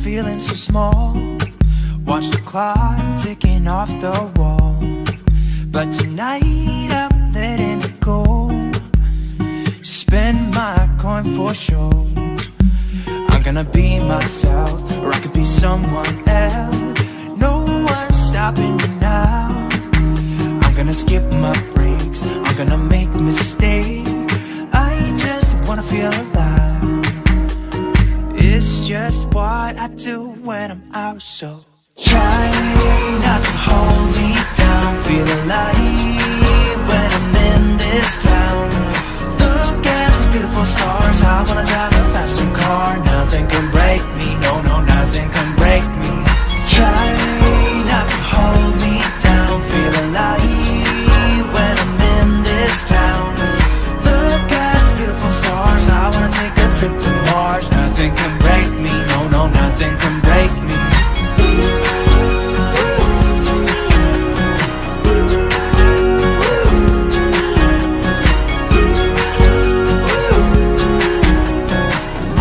Feeling so small, watch the clock ticking off the wall. But tonight I'm letting it go. Spend my coin for sure. I'm gonna be myself, or I could be someone else. No one's stopping me now. I'm gonna skip my breaks, I'm gonna make mistakes. I just wanna feel alive. It's just what I do when I'm out, so try not to hold me down. Feel alive when I'm in this town. Look at those beautiful stars. I wanna drive a faster car. Nothing can break me, no, no, nothing can break me. Try not to hold me down. Feel alive when I'm in this town. Look at those beautiful stars. I wanna take a trip to Mars. Nothing can break me, no, no, nothing can break me.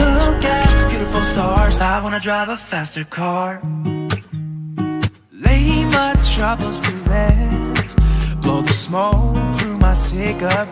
Look at the beautiful stars. I wanna drive a faster car. Lay my troubles to rest. Blow the smoke through my cigarette.